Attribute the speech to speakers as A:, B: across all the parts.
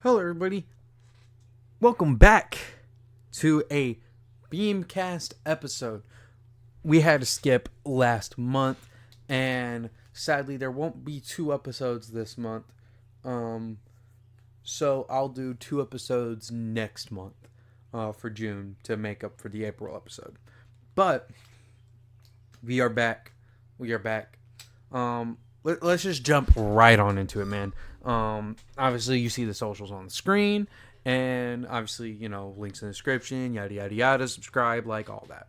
A: Hello, everybody. Welcome back to a BeamCast episode. We had to skip last month, and sadly, there won't be 2 episodes this month. So I'll do 2 episodes next month for June to make up for the April episode. But we are back. Let's just jump right on into it, man. Obviously, you see the socials on the screen, and obviously, links in the description, yada yada yada. Subscribe, like all that.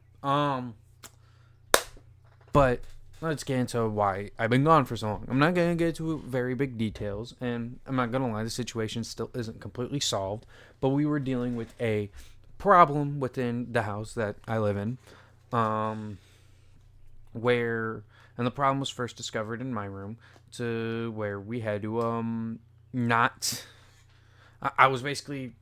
A: But let's get into why I've been gone for so long. I'm not gonna get into very big details, and I'm not gonna lie, the situation still isn't completely solved. But we were dealing with a problem within the house that I live in, where and the problem was first discovered in my room, to where we had to not I was basically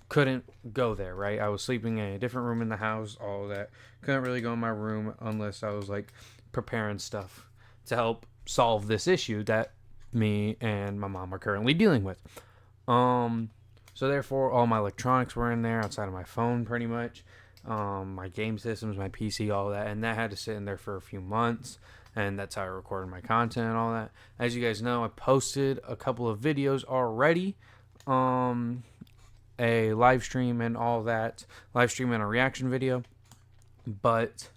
A: couldn't go there, right? I was sleeping in a different room in the house, all that. Couldn't really go in my room unless I was like preparing stuff to help solve this issue that me and my mom are currently dealing with. So therefore all my electronics were in there outside of my phone pretty much. My game systems, my PC, all that, and that had to sit in there for a few months, and that's how I recorded my content and all that. As you guys know, I posted a couple of videos already, a live stream and all that, live stream and a reaction video, but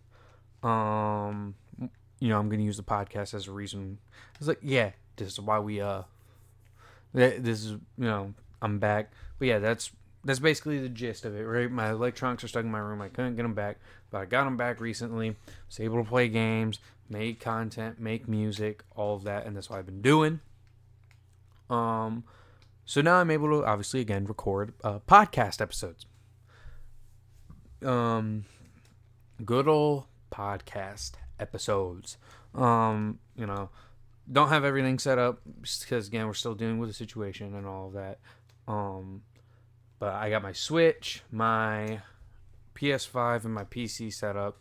A: I'm gonna use the podcast as a reason. It's like, yeah, this is why this is, I'm back. But yeah, that's basically the gist of it, right? My electronics are stuck in my room. I couldn't get them back, but I got them back recently. Was able to play games, make content, make music, all of that, and that's what I've been doing. So now I'm able to obviously again record podcast episodes. Good old podcast episodes. Don't have everything set up because again we're still dealing with the situation and all of that. But I got my Switch, my PS5, and my PC set up.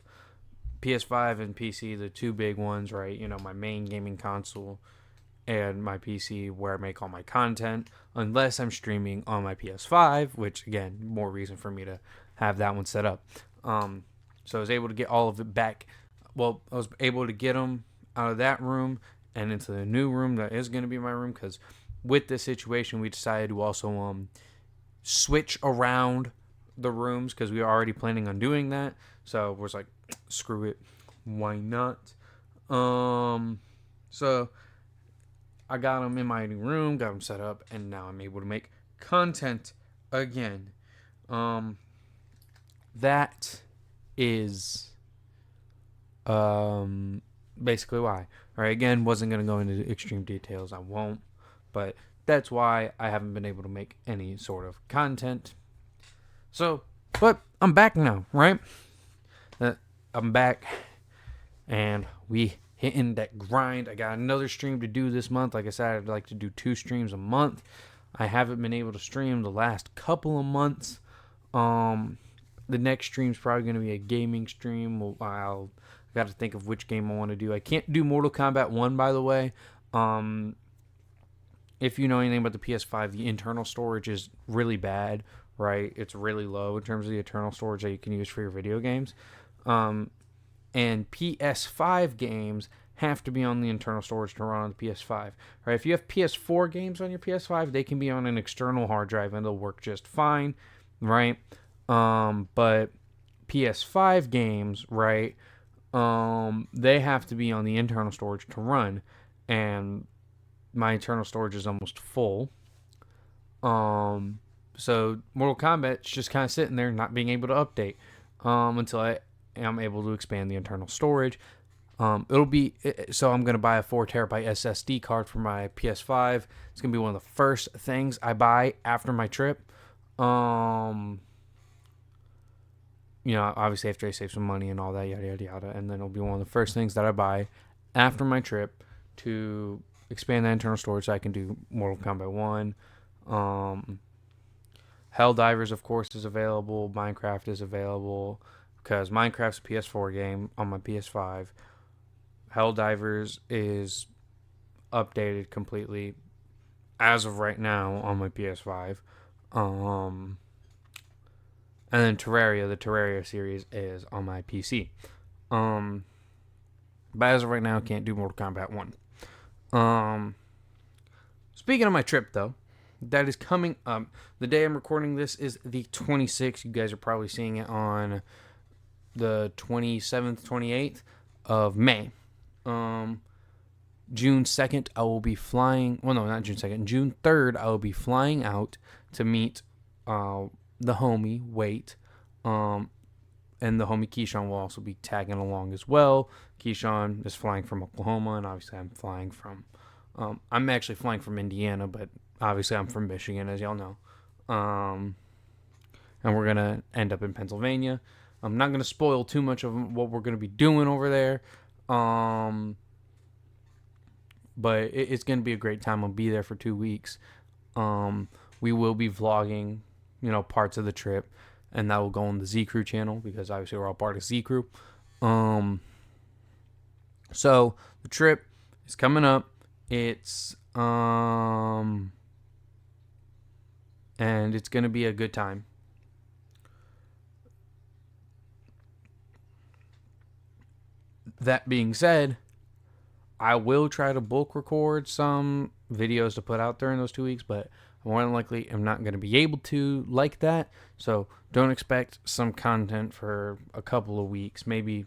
A: PS5 and PC, the two big ones, right? My main gaming console and my PC where I make all my content, unless I'm streaming on my PS5, which, again, more reason for me to have that one set up. So I was able to get all of it back. Well, I was able to get them out of that room and into the new room that is going to be my room, because with this situation, we decided to also switch around the rooms because we were already planning on doing that. So we're like, screw it, why not? So I got them in my new room, got them set up, and now I'm able to make content again. That is basically why. All right, again, wasn't going to go into extreme details. I won't. But that's why I haven't been able to make any sort of content. So, but I'm back now, right? I'm back, and we hitting that grind. I got another stream to do this month. Like I said, I'd like to do 2 streams a month. I haven't been able to stream the last couple of months. The next stream's probably going to be a gaming stream. I got to think of which game I want to do. I can't do Mortal Kombat 1, by the way. If you know anything about the PS5, the internal storage is really bad, right? It's really low in terms of the internal storage that you can use for your video games. And PS5 games have to be on the internal storage to run on the PS5, right? If you have PS4 games on your PS5, they can be on an external hard drive and they'll work just fine, right? But PS5 games, right, they have to be on the internal storage to run, and my internal storage is almost full. So Mortal Kombat's just kind of sitting there, not being able to update until I am able to expand the internal storage. So I'm going to buy a 4TB SSD card for my PS5. It's going to be one of the first things I buy after my trip. Obviously after I save some money and all that, yada, yada, yada. And then it'll be one of the first things that I buy after my trip to expand that internal storage so I can do Mortal Kombat 1. Helldivers, of course, is available. Minecraft is available because Minecraft's a PS4 game on my PS5. Helldivers is updated completely as of right now on my PS5. And then Terraria, the Terraria series is on my PC. But as of right now, can't do Mortal Kombat 1. Speaking of my trip, though, that is coming up. The day I'm recording this is the 26th. You guys are probably seeing it on the 27th, 28th of May. June 2nd, I will be flying. Well, no, not June 2nd. June 3rd, I will be flying out to meet the homie, W.A.I.T. And the homie Keshawn will also be tagging along as well. Keshawn is flying from Oklahoma, and obviously I'm flying from... I'm actually flying from Indiana, but obviously I'm from Michigan, as y'all know. And we're going to end up in Pennsylvania. I'm not going to spoil too much of what we're going to be doing over there. But it's going to be a great time. I'll be there for 2 weeks. We will be vlogging, parts of the trip. And that will go on the Z Crew channel because obviously we're all part of Z Crew. So the trip is coming up. It's and it's gonna be a good time. That being said, I will try to bulk record some videos to put out during those 2 weeks, but more than likely I'm not going to be able to like that. So don't expect some content for a couple of weeks, maybe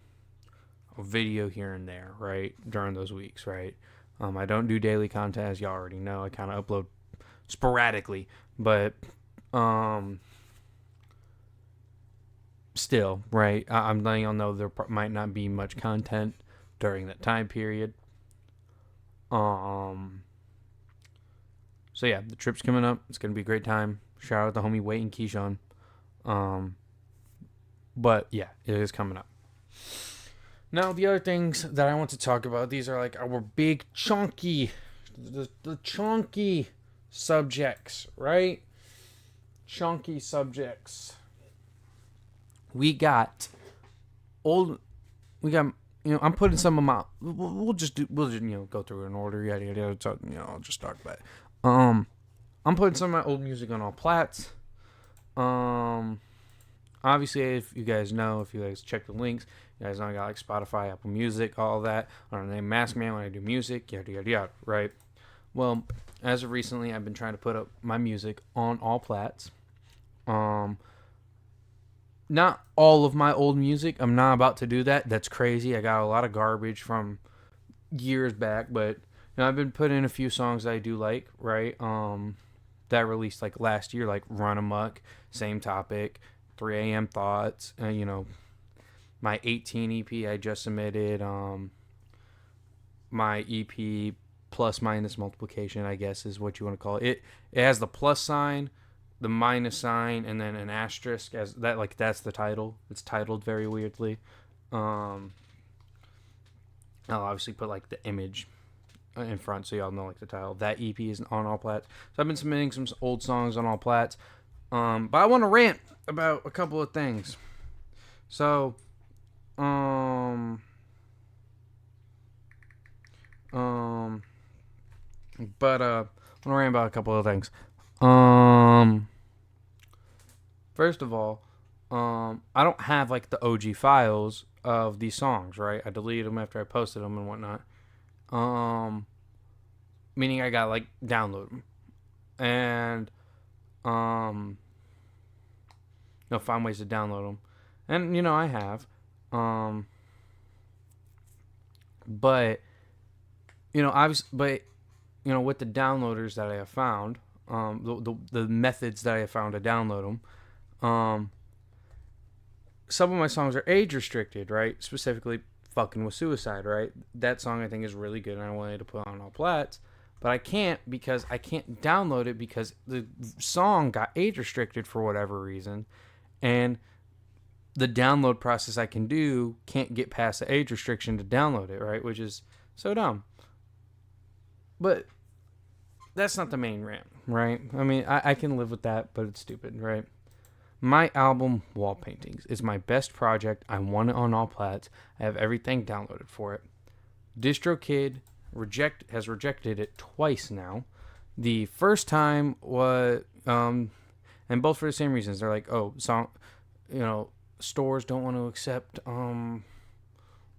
A: a video here and there, right? During those weeks, right? I don't do daily content, as y'all already know. I kind of upload sporadically, but still, right? I'm letting y'all know there might not be much content during that time period. So yeah, the trip's coming up. It's gonna be a great time. Shout out to homie W.A.I.T and Keshawn. But yeah, it is coming up. Now the other things that I want to talk about, these are like our big chunky, the chunky subjects, right? Chunky subjects. We got, I'm putting some of my, we'll just go through it in order, yada yada yada. So, I'll just talk about it. I'm putting some of my old music on all plats. Obviously, if you guys check the links, you guys know I got like Spotify, Apple Music, all that. I don't name Mask Man when I do music, yada yada yada, right? Well, as of recently, I've been trying to put up my music on all plats. Not all of my old music. I'm not about to do that. That's crazy. I got a lot of garbage from years back, but I've been putting in a few songs that I do like, right? That released like last year, like Run Amok, Same Topic, 3 a.m. Thoughts, my 18 EP I just submitted, my EP plus minus multiplication, I guess is what you want to call it. It has the plus sign, the minus sign, and then an asterisk as that, like that's the title. It's titled very weirdly. I'll obviously put like the image in front so y'all know like the title. That EP is on all plats. So I've been submitting some old songs on all plats. But I want to rant about a couple of things. So but I want to rant about a couple of things. First of all, I don't have like the OG files of these songs, right? I deleted them after I posted them and whatnot. Meaning I gotta like download them and find ways to download them, and I have, but obviously, but with the downloaders that I have found, the methods that I have found to download them, some of my songs are age restricted, right? Specifically, Fucking With Suicide, right? That song I think is really good, and I wanted to put on all plats, but I can't because I can't download it because the song got age restricted for whatever reason, and the download process I can do can't get past the age restriction to download it, right? Which is so dumb. But that's not the main rant, right? I mean, I can live with that, but it's stupid, right? My album, Wall Paintings, is my best project. I want it on all plats. I have everything downloaded for it. DistroKid has rejected it twice now. The first time was and both for the same reasons. They're like, oh, stores don't want to accept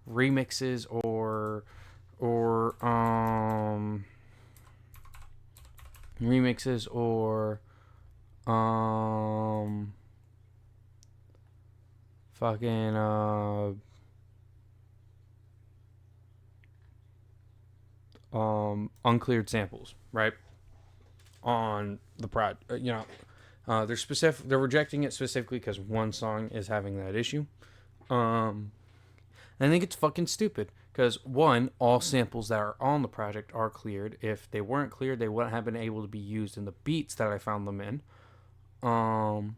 A: remixes or remixes or fucking uncleared samples, right? On the they're rejecting it specifically because one song is having that issue. I think it's fucking stupid because one, all samples that are on the project are cleared. If they weren't cleared, they wouldn't have been able to be used in the beats that I found them in. And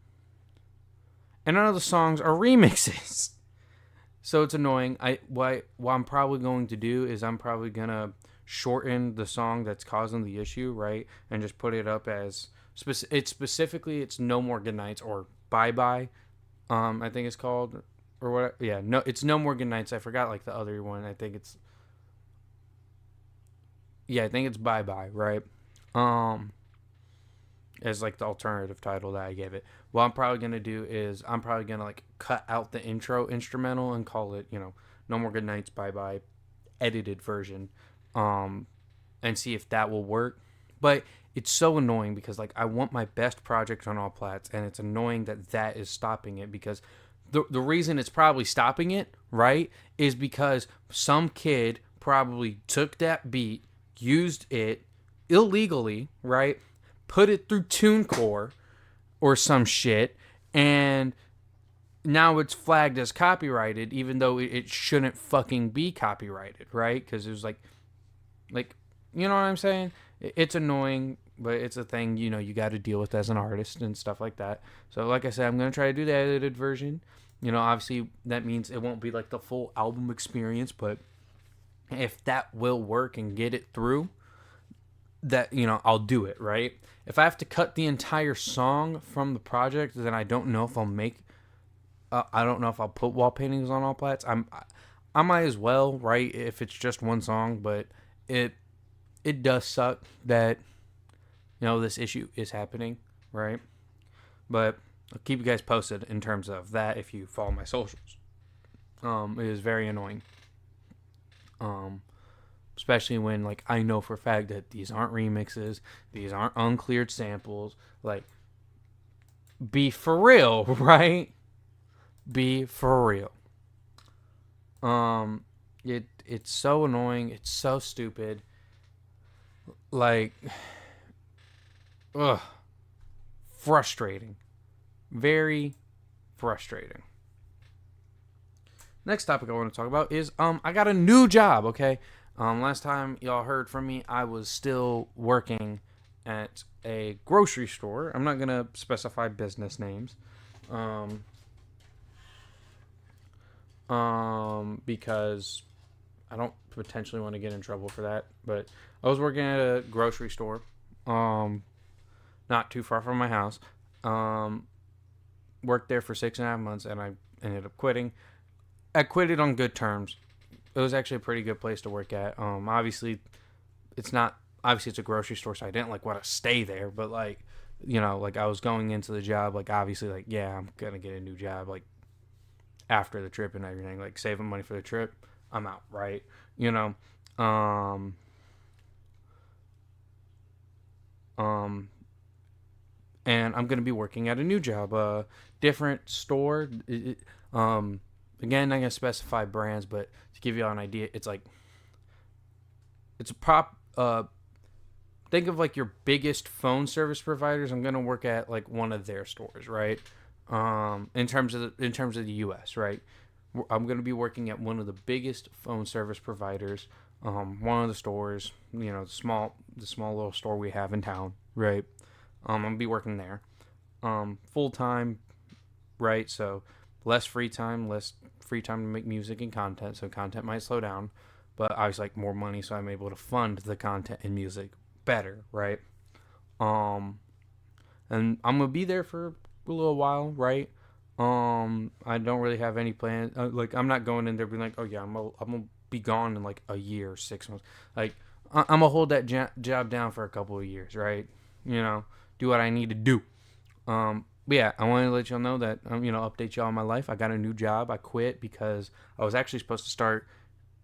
A: none of the songs are remixes. So it's annoying. What I'm probably going to do is I'm probably gonna shorten the song that's causing the issue, right, and just put it up as it's No More Good Nights or Bye Bye. I think it's called, or what? Yeah, no, it's No More Good Nights. I forgot like the other one. I think it's Bye Bye, right? As like the alternative title that I gave it. What I'm probably gonna do is I'm probably gonna like cut out the intro instrumental and call it, No More Good Nights, Bye Bye, edited version, and see if that will work. But it's so annoying because like I want my best project on all plats, and it's annoying that is stopping it because the reason it's probably stopping it, right, is because some kid probably took that beat, used it illegally, right, put it through TuneCore or some shit, and now it's flagged as copyrighted, even though it shouldn't fucking be copyrighted, right? Because it was like, you know what I'm saying? It's annoying, but it's a thing, you got to deal with as an artist and stuff like that. So like I said, I'm going to try to do the edited version. Obviously that means it won't be like the full album experience, but if that will work and get it through, that, I'll do it, right? If I have to cut the entire song from the project, then I don't know if I'll I don't know if I'll put wall paintings on all plats. I might as well, right, if it's just one song, but it does suck that, this issue is happening, right? But I'll keep you guys posted in terms of that if you follow my socials. It is very annoying. Especially when, like, I know for a fact that these aren't remixes, these aren't uncleared samples. Like, be for real, right? Be for real. It's so annoying. It's so stupid. Like, frustrating. Very frustrating. Next topic I want to talk about is I got a new job, okay? Last time y'all heard from me, I was still working at a grocery store. I'm not going to specify business names. Because I don't potentially want to get in trouble for that. But I was working at a grocery store, not too far from my house. Worked there for 6.5 months, and I ended up quitting. I quit it on good terms. It was actually a pretty good place to work at. Obviously it's a grocery store, so I didn't like want to stay there, but like, like I was going into the job, like obviously like, yeah, I'm going to get a new job, like after the trip and everything, like saving money for the trip. I'm out, right? And I'm going to be working at a new job, different store. Again, I'm not going to specify brands, but to give you all an idea, it's like, it's a prop, think of like your biggest phone service providers. I'm going to work at like one of their stores, right? In terms of the US, right? I'm going to be working at one of the biggest phone service providers, one of the stores, the small little store we have in town, right? I'm going to be working there, full time, right? So less free time to make music and content. So content might slow down, but I was like more money, so I'm able to fund the content and music better, right? And I'm gonna be there for a little while, right? I don't really have any plans. Like I'm not going in there being like, oh yeah, I'm gonna be gone in like a year, 6 months. Like I'm gonna hold that job down for a couple of years, right? Do what I need to do. But yeah, I wanted to let y'all know that, update y'all on my life. I got a new job. I quit because I was actually supposed to start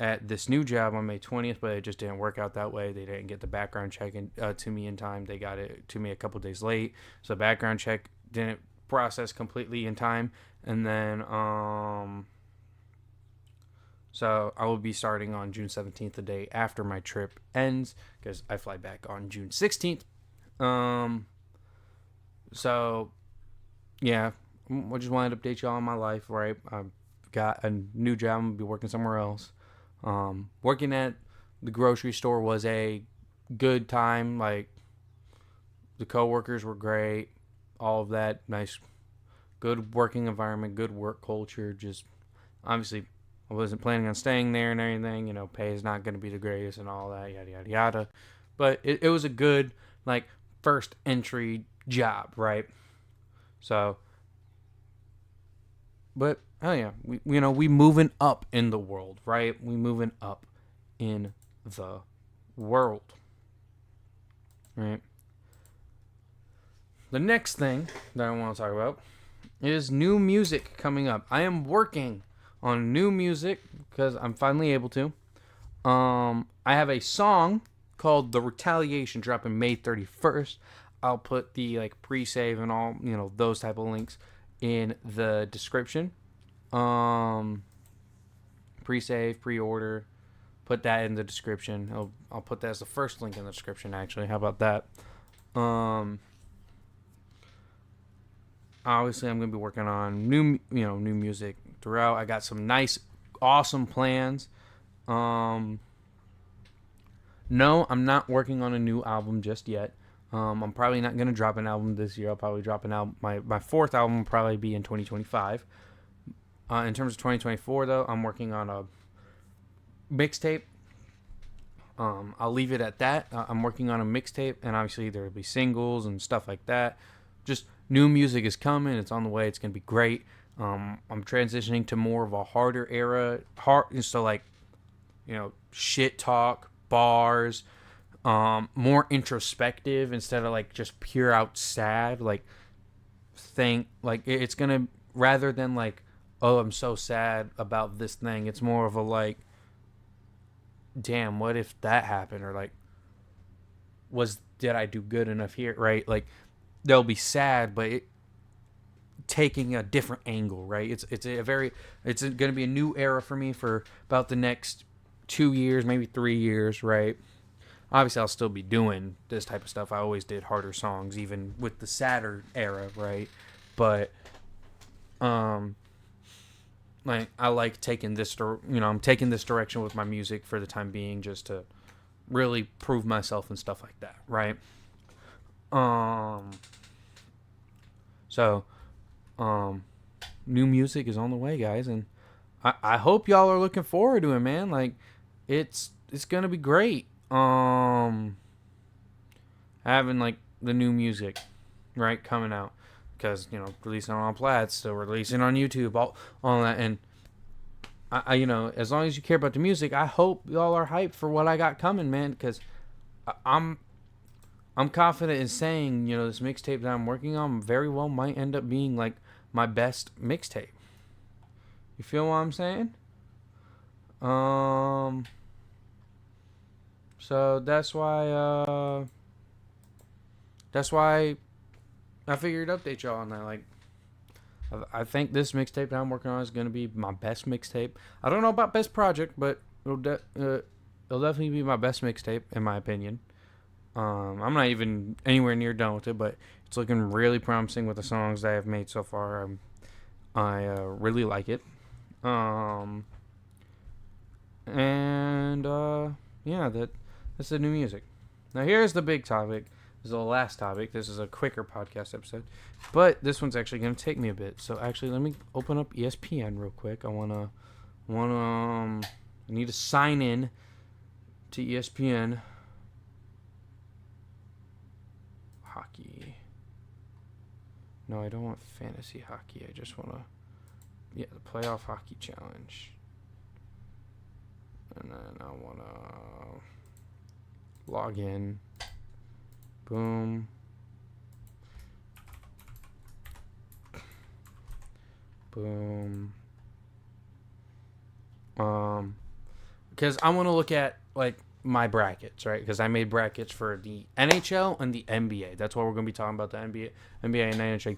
A: at this new job on May 20th, but it just didn't work out that way. They didn't get the background check to me in time. They got it to me a couple days late. So the background check didn't process completely in time. And then, so I will be starting on June 17th, the day after my trip ends, because I fly back on June 16th. So yeah, I just wanted to update y'all on my life, right? I've got a new job. I'm going to be working somewhere else. Working at the grocery store was a good time. Like, the coworkers were great. All of that. Nice, good working environment, good work culture. Just, obviously, I wasn't planning on staying there and everything. Pay is not going to be the greatest and all that, yada, yada, yada. But it was a good, like, first entry job, right? So, but oh yeah, we moving up in the world, right? We moving up in the world, right? The next thing that I want to talk about is new music coming up. I am working on new music because I'm finally able to. I have a song called "The Retaliation" dropping May 31st. I'll put the pre-save and all those type of links in the description. Pre-save, pre-order, put that in the description. I'll put that as the first link in the description. Actually, how about that? Obviously, I'm gonna be working on new music throughout. I got some nice, awesome plans. No, I'm not working on a new album just yet. I'm probably not gonna drop an album this year. I'll probably drop an album. My fourth album will probably be in 2025. In terms of 2024, though, I'm working on a mixtape. I'll leave it at that. I'm working on a mixtape, and obviously there will be singles and stuff like that. Just new music is coming. It's on the way. It's gonna be great. I'm transitioning to more of a harder era. So shit talk, bars, more introspective instead of just pure out sad. It's gonna, rather than oh, I'm so sad about this thing. It's more of a damn, what if that happened? Or did I do good enough here? Right? They'll be sad, but taking a different angle, right? It's going to be a new era for me for about the next 2 years, maybe 3 years, right? Obviously, I'll still be doing this type of stuff. I always did harder songs, even with the sadder era, right? But I like taking this, I'm taking this direction with my music for the time being, just to really prove myself and stuff like that, right? So, new music is on the way, guys, and I hope y'all are looking forward to it, man. It's gonna be great. Having the new music, right, coming out, because releasing on Plaid, still releasing on YouTube, all that, and I as long as you care about the music, I hope y'all are hyped for what I got coming, man, because I'm confident in saying, this mixtape that I'm working on very well might end up being my best mixtape. You feel what I'm saying? So that's why I figured to update y'all on that. I think this mixtape that I'm working on is gonna be my best mixtape. I don't know about best project, but it'll definitely be my best mixtape in my opinion. I'm not even anywhere near done with it, but it's looking really promising with the songs that I've made so far. I really like it. Yeah, that's the new music. Now here's the big topic. This is the last topic. This is a quicker podcast episode, but this one's actually gonna take me a bit. So actually, let me open up ESPN real quick. I need to sign in to ESPN. Hockey. No, I don't want fantasy hockey. I just want the playoff hockey challenge. And then I want to log in. Boom. Boom. Because I want to look at like my brackets, right? Because I made brackets for the NHL and the NBA. That's why we're going to be talking about the NBA and NHL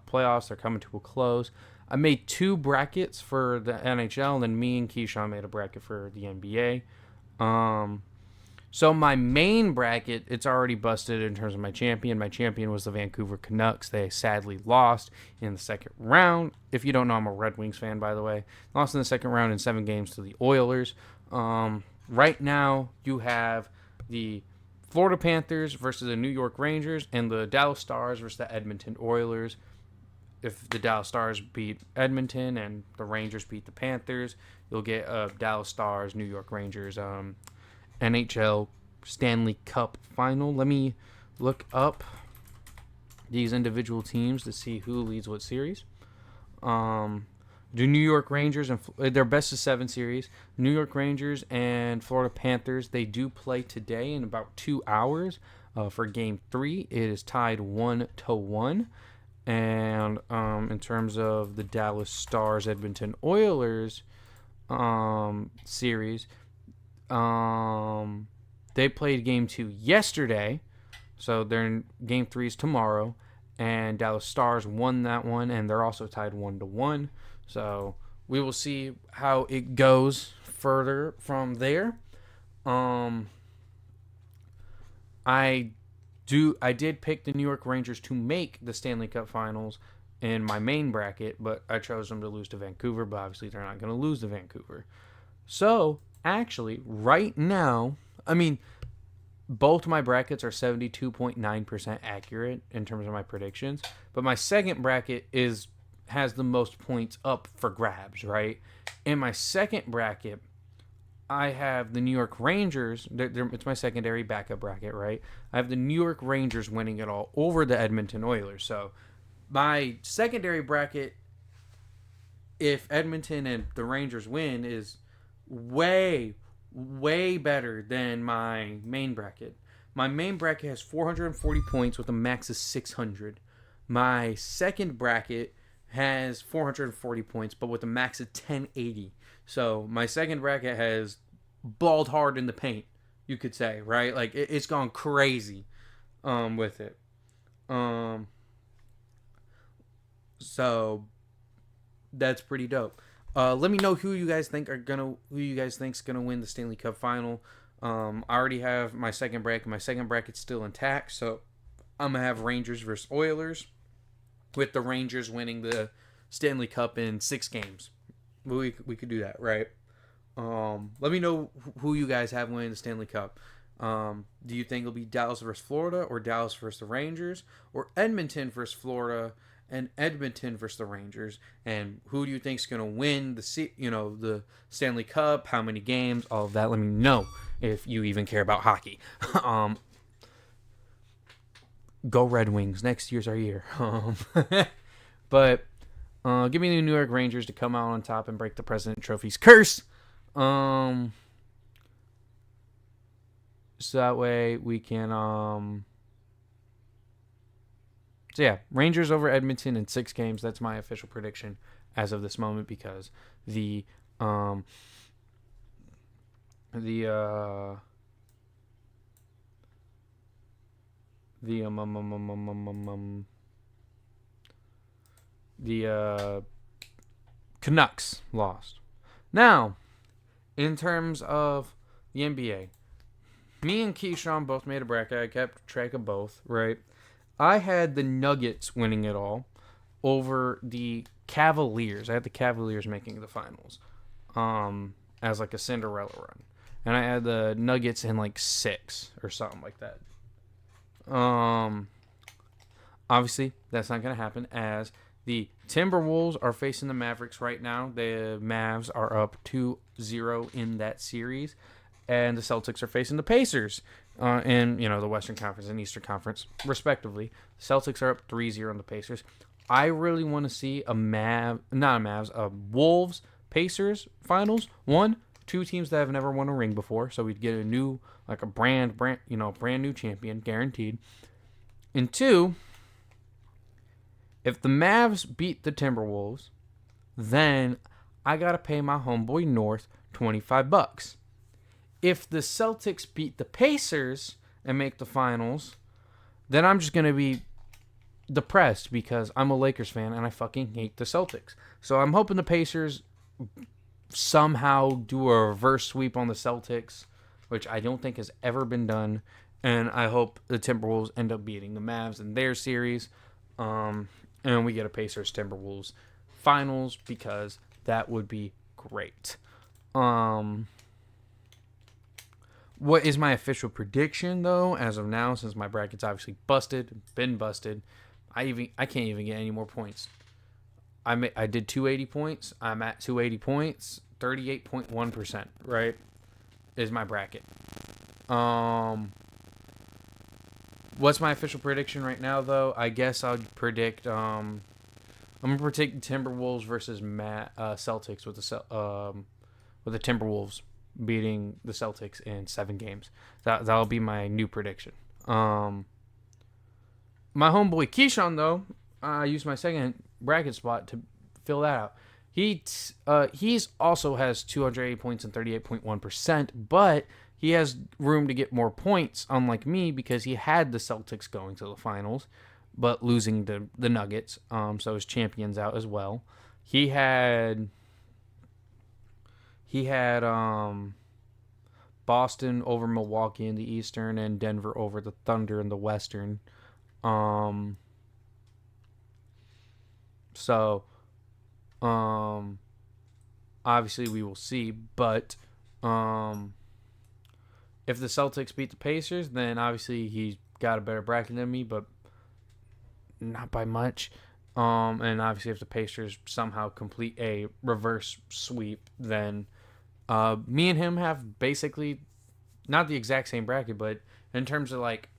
A: playoffs. They're coming to a close. I made 2 brackets for the NHL, and then me and Keshawn made a bracket for the NBA. So my main bracket, it's already busted in terms of my champion. My champion was the Vancouver Canucks. They sadly lost in the second round. If you don't know, I'm a Red Wings fan, by the way. Lost in the second round in 7 games to the Oilers. Right now, you have the Florida Panthers versus the New York Rangers and the Dallas Stars versus the Edmonton Oilers. If the Dallas Stars beat Edmonton and the Rangers beat the Panthers, you'll get a Dallas Stars, New York Rangers NHL Stanley Cup final. Let me look up these individual teams to see who leads what series. The New York Rangers and their best of 7 series. New York Rangers and Florida Panthers, they do play today in about 2 hours. For Game 3, it is tied 1-1. And in terms of the Dallas Stars Edmonton Oilers series, they played Game 2 yesterday, so they're in Game 3 is tomorrow, and Dallas Stars won that one, and they're also tied 1-1. So we will see how it goes further from there. I did pick the New York Rangers to make the Stanley Cup Finals in my main bracket, but I chose them to lose to Vancouver, but obviously they're not going to lose to Vancouver. So, actually, right now, I mean, both my brackets are 72.9% accurate in terms of my predictions, but my second bracket has the most points up for grabs, right? In my second bracket, I have the New York Rangers. It's my secondary backup bracket, right? I have the New York Rangers winning it all over the Edmonton Oilers. So my secondary bracket, if Edmonton and the Rangers win, is way, way better than my main bracket. My main bracket has 440 points with a max of 600. My second bracket has 440 points, but with a max of 1080. So my second bracket has balled hard in the paint, you could say, right? Like it's gone crazy with it. So that's pretty dope. Let me know who you guys think's gonna win the Stanley Cup final. I already have my second bracket. My second bracket's still intact, so I'm gonna have Rangers versus Oilers, with the Rangers winning the Stanley Cup in 6 games. We could do that, right? Let me know who you guys have winning the Stanley Cup. Do you think it'll be Dallas versus Florida, or Dallas versus the Rangers, or Edmonton versus Florida and Edmonton versus the Rangers? And who do you think is going to win the Stanley Cup? How many games? All of that. Let me know if you even care about hockey. Go Red Wings. Next year's our year. But give me the New York Rangers to come out on top and break the President Trophy's curse. So that way we can so yeah, Rangers over Edmonton in 6 games. That's my official prediction as of this moment, because the Canucks lost. Now, in terms of the NBA, me and Keshawn both made a bracket. I kept track of both, right? I had the Nuggets winning it all over the Cavaliers. I had the Cavaliers making the finals as like a Cinderella run. And I had the Nuggets in like 6 or something like that. Obviously, that's not going to happen, as the Timberwolves are facing the Mavericks right now. The Mavs are up 2-0 in that series. And the Celtics are facing the Pacers in the Western Conference and Eastern Conference, respectively. The Celtics are up 3-0 on the Pacers. I really want to see a Wolves Pacers finals. 1, 2 teams that have never won a ring before, so we'd get a new, like a brand new champion guaranteed. And 2, if the Mavs beat the Timberwolves, then I got to pay my homeboy North $25. If the Celtics beat the Pacers and make the finals, then I'm just going to be depressed because I'm a Lakers fan and I fucking hate the Celtics. So I'm hoping the Pacers somehow do a reverse sweep on the Celtics, which I don't think has ever been done. And I hope the Timberwolves end up beating the Mavs in their series. And we get a Pacers-Timberwolves finals because that would be great. What is my official prediction, though, as of now, since my bracket's obviously been busted. I can't even get any more points. I did 280 points. I'm at 280 points. 38.1%, right, is my bracket. What's my official prediction right now, though? I guess I'll predict. I'm gonna predict Timberwolves versus Celtics with the Timberwolves beating the Celtics in 7 games. That'll be my new prediction. My homeboy Keshawn, though, I used my second bracket spot to fill that out. He's also has 280 points and 38.1%, but he has room to get more points, unlike me, because he had the Celtics going to the finals, but losing the Nuggets. So his champion's out as well. He had Boston over Milwaukee in the Eastern and Denver over the Thunder in the Western. So obviously we will see, but if the Celtics beat the Pacers, then obviously he's got a better bracket than me, but not by much. And obviously if the Pacers somehow complete a reverse sweep, then me and him have basically not the exact same bracket, but in terms of like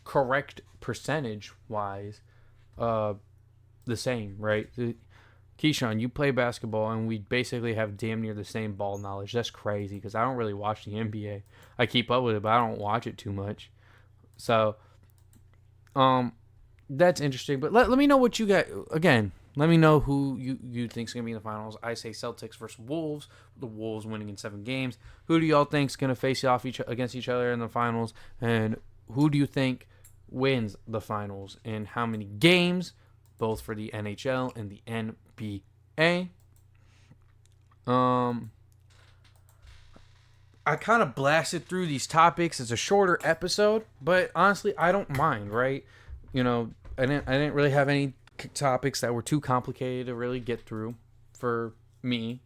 A: correct percentage wise, the same, right? Keshawn, you play basketball, and we basically have damn near the same ball knowledge. That's crazy because I don't really watch the NBA. I keep up with it, but I don't watch it too much. So, that's interesting. But let me know what you got. Again, let me know who you think's going to be in the finals. I say Celtics versus Wolves. The Wolves winning in 7 games. Who do y'all think's going to face off against each other in the finals? And who do you think wins the finals? And how many games? Both for the NHL and the NBA. I kind of blasted through these topics. It's a shorter episode, but honestly, I don't mind, right? You know, I didn't really have any topics that were too complicated to really get through for me.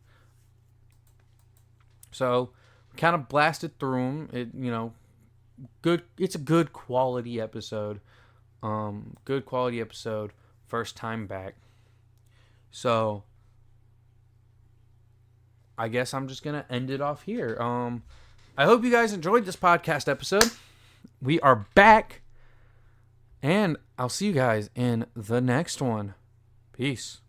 A: So, kind of blasted through them. Good. It's a good quality episode. Good quality episode. First time back. So, I guess I'm just going to end it off here. I hope you guys enjoyed this podcast episode. We are back. And I'll see you guys in the next one. Peace.